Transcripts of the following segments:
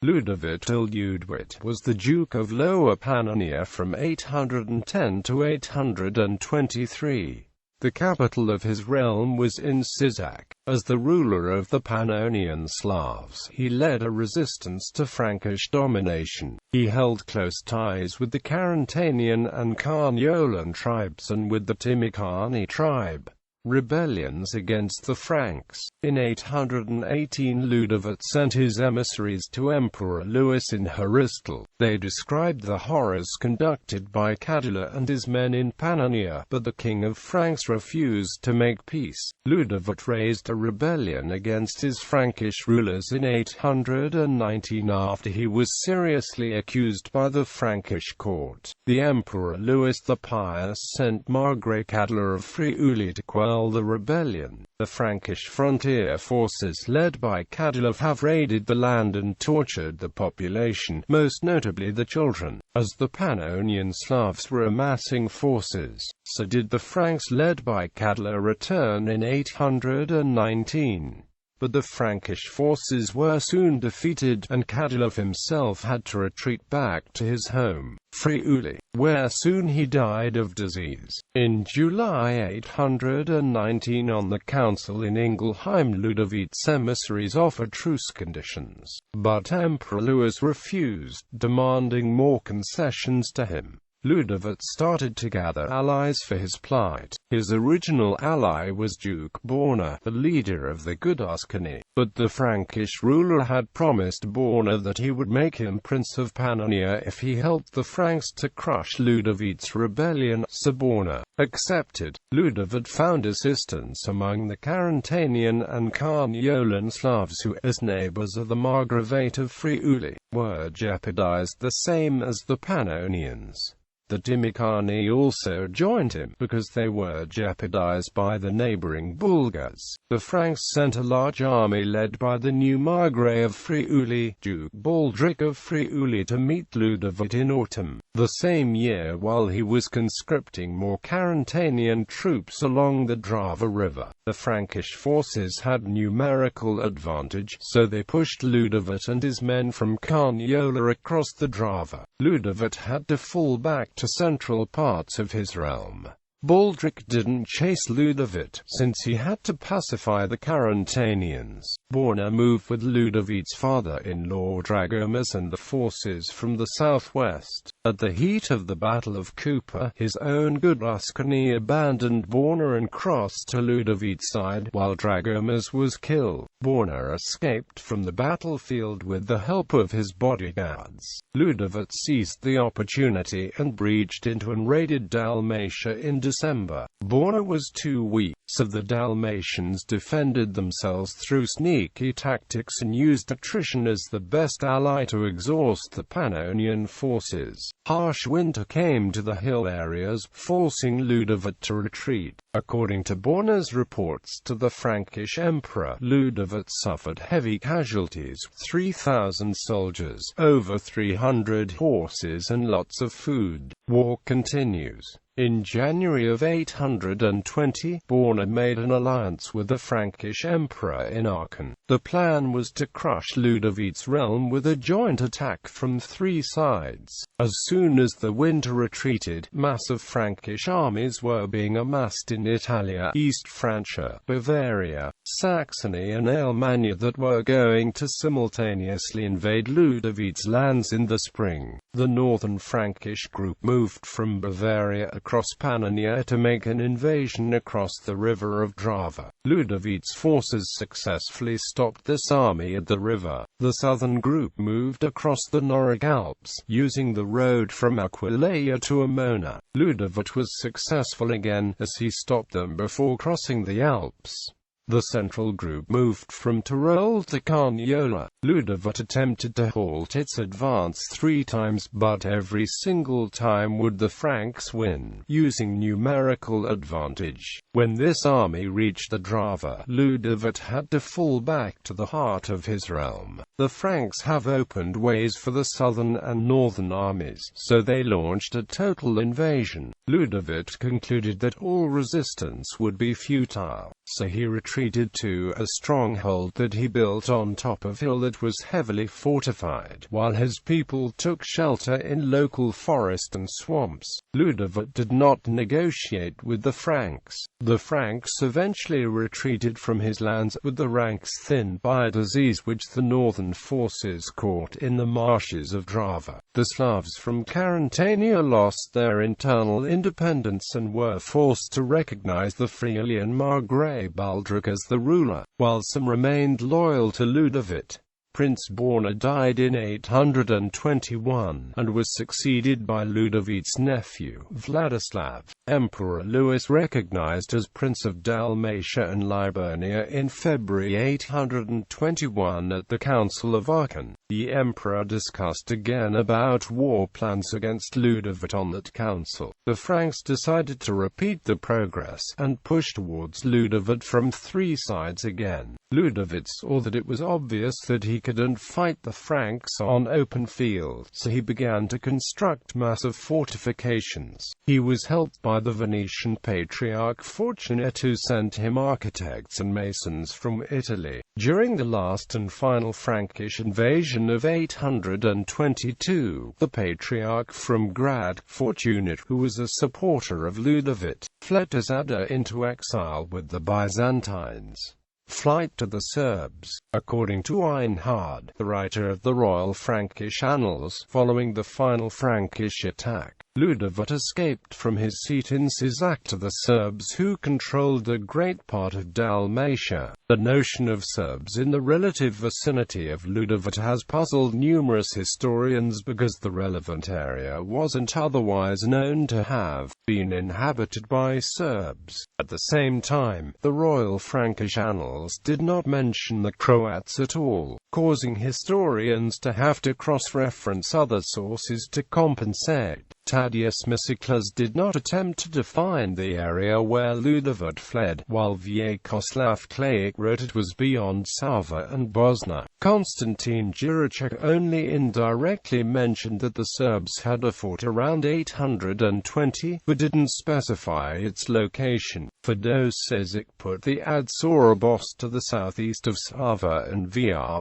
Ljudevit Ljudewit was the Duke of Lower Pannonia from 810 to 823. The capital of his realm was in Sisak. As the ruler of the Pannonian Slavs, he led a resistance to Frankish domination. He held close ties with the Carantanian and Carniolan tribes and with the Timočani tribe. Rebellions against the Franks. In 818 Ljudevit sent his emissaries to Emperor Louis in Heristal. They described the horrors conducted by Cadila and his men in Pannonia, but the king of Franks refused to make peace. Ljudevit raised a rebellion against his Frankish rulers in 819 after he was seriously accused by the Frankish court. The Emperor Louis the Pious sent Margrave Cadila of Friuli to quell the rebellion. The Frankish frontier forces led by Cadila have raided the land and tortured the population, most notably the children. As the Pannonian Slavs were amassing forces, so did the Franks led by Cadila return in 819. But the Frankish forces were soon defeated, and Cadila himself had to retreat back to his home, Friuli, where soon he died of disease. In July 819 on the council in Ingelheim, Ljudevit's emissaries offered truce conditions, but Emperor Louis refused, demanding more concessions to him. Ljudevit started to gather allies for his plight. His original ally was Duke Borna, the leader of the Tuscany, but the Frankish ruler had promised Borna that he would make him Prince of Pannonia if he helped the Franks to crush Ljudevit's rebellion, so Borna accepted. Ljudevit found assistance among the Carantanian and Carniolan Slavs who, as neighbors of the Margravate of Friuli, were jeopardized the same as the Pannonians. The Timočani also joined him, because they were jeopardized by the neighboring Bulgars. The Franks sent a large army led by the new Margrave of Friuli, Duke Baldric of Friuli, to meet Ljudevit in autumn the same year while he was conscripting more Carantanian troops along the Drava River. The Frankish forces had numerical advantage, so they pushed Ljudevit and his men from Carniola across the Drava. Ljudevit had to fall back to central parts of his realm. Baldric didn't chase Ljudevit, since he had to pacify the Carantanians. Borna moved with Ljudevit's father-in-law Dragomas and the forces from the southwest. At the heat of the Battle of Kupa, his own Tuscany abandoned Borna and crossed to Ljudevit's side, while Dragomas was killed. Borna escaped from the battlefield with the help of his bodyguards. Ljudevit seized the opportunity and breached into and raided Dalmatia in December. Borna was too weak, so the Dalmatians defended themselves through sneaky tactics and used attrition as the best ally to exhaust the Pannonian forces. Harsh winter came to the hill areas, forcing Ljudevit to retreat. According to Borna's reports to the Frankish emperor, Ljudevit suffered heavy casualties, 3,000 soldiers, over 300 horses and lots of food. War continues. In January of 820, Borna made an alliance with the Frankish emperor in Aachen. The plan was to crush Ljudevit's realm with a joint attack from three sides. As soon as the winter retreated, massive Frankish armies were being amassed in Italia, East Francia, Bavaria, Saxony and Alemannia that were going to simultaneously invade Ljudevit's lands in the spring. The northern Frankish group moved from Bavaria across Pannonia to make an invasion across the river of Drava. Ljudevit's forces successfully stopped this army at the river. The southern group moved across the Noric Alps, using the road from Aquileia to Emona. Ljudevit was successful again, as he stopped them before crossing the Alps. The central group moved from Tyrol to Carniola. Ljudevit attempted to halt its advance 3 times, but every single time would the Franks win, using numerical advantage. When this army reached the Drava, Ljudevit had to fall back to the heart of his realm. The Franks have opened ways for the southern and northern armies, so they launched a total invasion. Ljudevit concluded that all resistance would be futile, so he retreated retreated to a stronghold that he built on top of a hill that was heavily fortified, while his people took shelter in local forest and swamps. Ljudevit did not negotiate with the Franks. The Franks eventually retreated from his lands, with the ranks thinned by a disease which the northern forces caught in the marshes of Drava. The Slavs from Carantania lost their internal independence and were forced to recognize the Friulian Margrave Baldric as the ruler, while some remained loyal to Ljudevit. Prince Borna died in 821, and was succeeded by Ljudevit's nephew, Vladislav. Emperor Louis, recognized as Prince of Dalmatia and Liburnia in February 821 at the Council of Aachen. The emperor discussed again about war plans against Ljudevit on that council. The Franks decided to repeat the progress, and push towards Ljudevit from three sides again. Ljudevit saw that it was obvious that he couldn't fight the Franks on open field, so he began to construct massive fortifications. He was helped by the Venetian Patriarch Fortunatus, who sent him architects and masons from Italy. During the last and final Frankish invasion of 822, the Patriarch from Grad, Fortunatus, who was a supporter of Ljudevit, fled to Zadar into exile with the Byzantines. Flight to the Serbs. According to Einhard, the writer of the Royal Frankish Annals, following the final Frankish attack, Ljudevit escaped from his seat in Sisak to the Serbs, who controlled a great part of Dalmatia. The notion of Serbs in the relative vicinity of Ljudevit has puzzled numerous historians because the relevant area wasn't otherwise known to have been inhabited by Serbs. At the same time, the Royal Frankish Annals did not mention the Croats at all, causing historians to have to cross-reference other sources to compensate. Tadeusz Miceklas did not attempt to define the area where Ljudevit fled, while Vyacheslav Klajic wrote it was beyond Sava and Bosna. Konstantin Jurachek only indirectly mentioned that the Serbs had a fort around 820, but didn't specify its location. Fedošević put the Adsorabos to the southeast of Sava and Vyar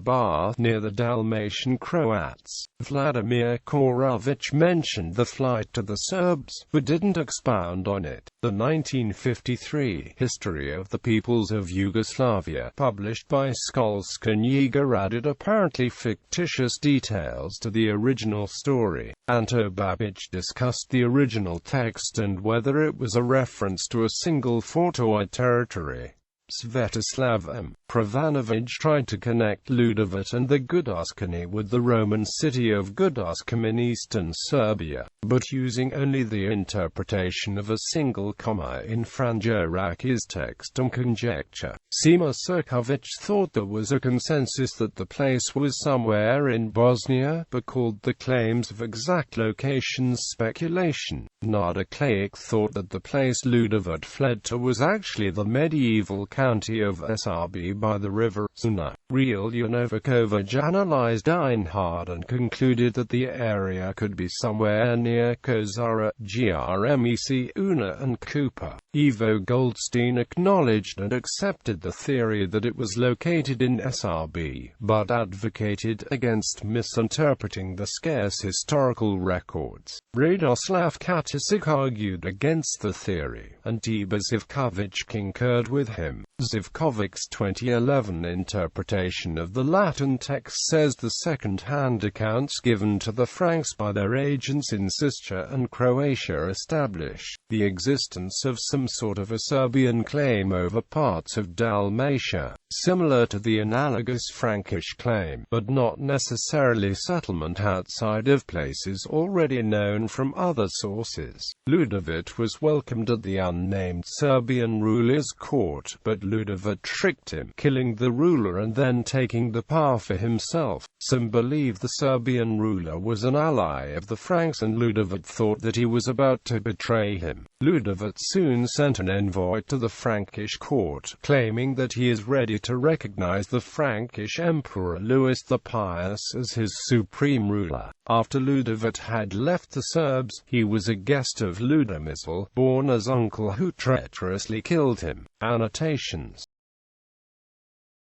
near the Dalmatian Croats. Vladimir Korovich mentioned the flight to the Serbs, but didn't expound on it. The 1953 History of the Peoples of Yugoslavia, published by Skolska Knjiga, added apparently fictitious details to the original story. Anto Babic discussed the original text and whether it was a reference to a single fort or a territory. Svetoslav M. Pravanovich tried to connect Ljudevit and the Gudaskani with the Roman city of Gudaskim in eastern Serbia, but using only the interpretation of a single comma in Franjo Raki's text and conjecture. Sima Surkovic thought there was a consensus that the place was somewhere in Bosnia, but called the claims of exact locations speculation. Nada Klajic thought that the place Ljudevit fled to was actually the medieval county of Srb by the river Una. Ljudevit analyzed Einhard and concluded that the area could be somewhere near Kozara, Grmec, Una and Kupa. Ivo Goldstein acknowledged and accepted the theory that it was located in Srb, but advocated against misinterpreting the scarce historical records. Radoslav Katisik argued against the theory, and Tiba Zivkovic concurred with him. Zivkovic's 2011 interpretation of the Latin text says the second-hand accounts given to the Franks by their agents in Siscia and Croatia establish the existence of some sort of a Serbian claim over parts of Dalmatia, similar to the analogous Frankish claim, but not necessarily settlement outside of places already known from other sources. Ljudevit was welcomed at the unnamed Serbian ruler's court, but Ljudevit tricked him, killing the ruler and then taking the power for himself. Some believe the Serbian ruler was an ally of the Franks, and Ljudevit thought that he was about to betray him. Ljudevit soon sent an envoy to the Frankish court, claiming that he is ready to recognize the Frankish Emperor Louis the Pious as his supreme ruler. After Ljudevit had left the Serbs, he was a guest of Ljudomil, Borna's uncle, who treacherously killed him. Annotations